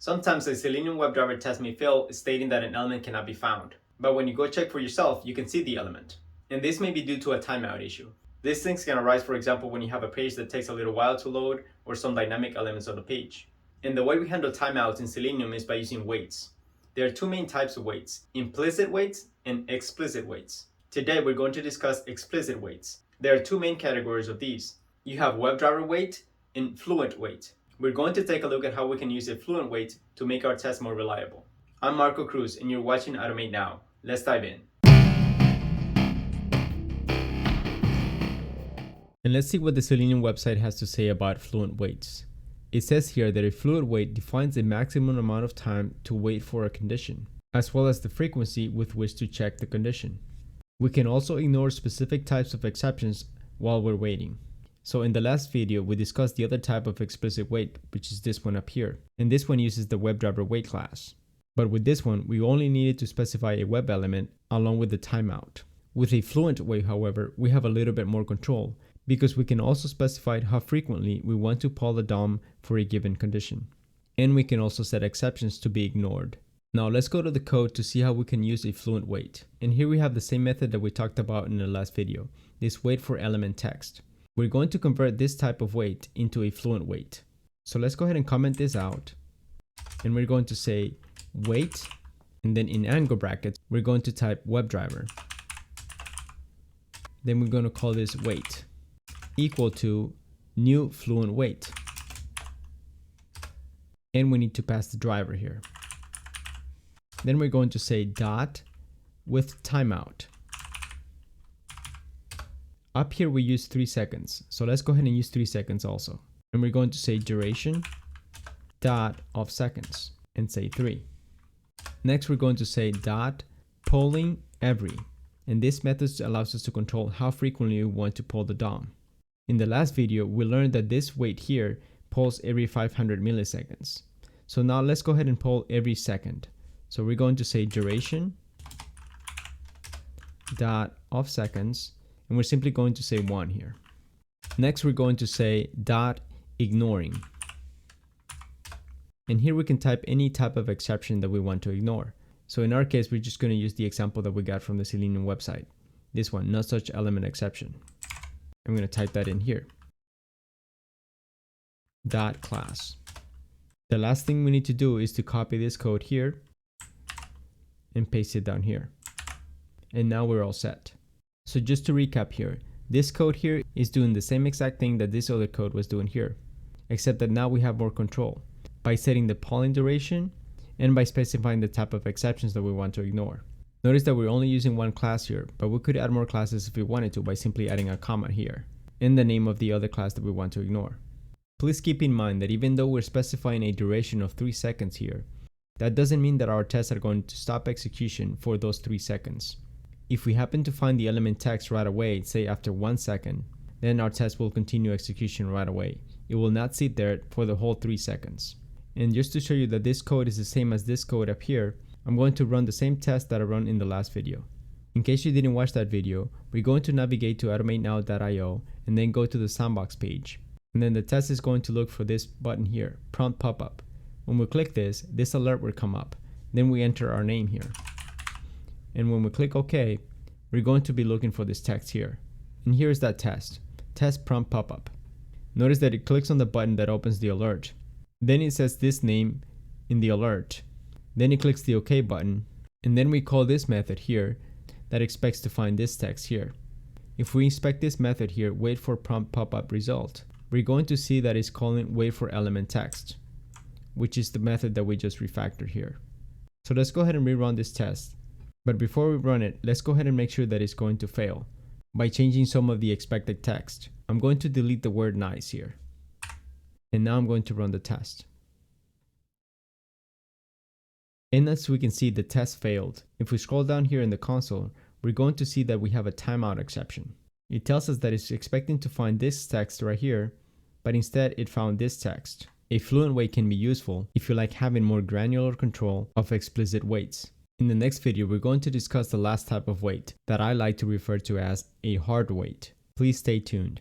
Sometimes a Selenium WebDriver test may fail stating that an element cannot be found. But when you go check for yourself, you can see the element. And this may be due to a timeout issue. These things can arise, for example, when you have a page that takes a little while to load or some dynamic elements on the page. And the way we handle timeouts in Selenium is by using waits. There are two main types of waits: implicit waits and explicit waits. Today we're going to discuss explicit waits. There are two main categories of these. You have WebDriver wait and Fluent Wait. We're going to take a look at how we can use a Fluent Wait to make our test more reliable. I'm Marco Cruz and you're watching automateNow. Let's dive in. And let's see what the Selenium website has to say about Fluent Waits. It says here that a Fluent Wait defines a maximum amount of time to wait for a condition, as well as the frequency with which to check the condition. We can also ignore specific types of exceptions while we're waiting. So in the last video, we discussed the other type of explicit wait, which is this one up here. And this one uses the WebDriver wait class. But with this one, we only needed to specify a web element along with the timeout. With a Fluent Wait, however, we have a little bit more control because we can also specify how frequently we want to poll the DOM for a given condition. And we can also set exceptions to be ignored. Now let's go to the code to see how we can use a Fluent Wait. And here we have the same method that we talked about in the last video, this wait for element text. We're going to convert this type of wait into a Fluent Wait. So let's go ahead and comment this out. And we're going to say wait, and then in angle brackets, we're going to type WebDriver. Then we're going to call this wait equal to new Fluent Wait. And we need to pass the driver here. Then we're going to say dot with timeout. Up here we use 3 seconds, so let's go ahead and use 3 seconds also. And we're going to say duration dot of seconds and say 3. Next we're going to say dot polling every, and this method allows us to control how frequently we want to poll the DOM. In the last video we learned that this wait here polls every 500 milliseconds. So now let's go ahead and poll every second. So we're going to say duration dot of seconds, and we're simply going to say 1 here. Next we're going to say dot ignoring, and here we can type any type of exception that we want to ignore. So in our case we're just going to use the example that we got from the Selenium website, this one, not such element exception. I'm going to type that in here, dot class. The last thing we need to do is to copy this code here and paste it down here, and now we're all set. So just to recap here, this code here is doing the same exact thing that this other code was doing here, except that now we have more control by setting the polling duration and by specifying the type of exceptions that we want to ignore. Notice that we're only using one class here, but we could add more classes if we wanted to by simply adding a comma here in the name of the other class that we want to ignore. Please keep in mind that even though we're specifying a duration of 3 seconds here, that doesn't mean that our tests are going to stop execution for those 3 seconds. If we happen to find the element text right away, say after 1 second, then our test will continue execution right away. It will not sit there for the whole 3 seconds. And just to show you that this code is the same as this code up here, I'm going to run the same test that I run in the last video. In case you didn't watch that video, we're going to navigate to automatenow.io and then go to the sandbox page. And then the test is going to look for this button here, prompt pop-up. When we click this alert will come up. Then we enter our name here. And when we click OK, we're going to be looking for this text here. And here's that test prompt pop-up. Notice that it clicks on the button that opens the alert. Then it says this name in the alert. Then it clicks the OK button. And then we call this method here that expects to find this text here. If we inspect this method here, wait for prompt pop-up result, we're going to see that it's calling wait for element text, which is the method that we just refactored here. So let's go ahead and rerun this test. But before we run it, let's go ahead and make sure that it's going to fail by changing some of the expected text. I'm going to delete the word nice here. And now I'm going to run the test. And as we can see, the test failed. If we scroll down here in the console, we're going to see that we have a timeout exception. It tells us that it's expecting to find this text right here, but instead it found this text. A Fluent Wait can be useful if you like having more granular control of explicit waits. In the next video, we're going to discuss the last type of wait that I like to refer to as a hard wait. Please stay tuned.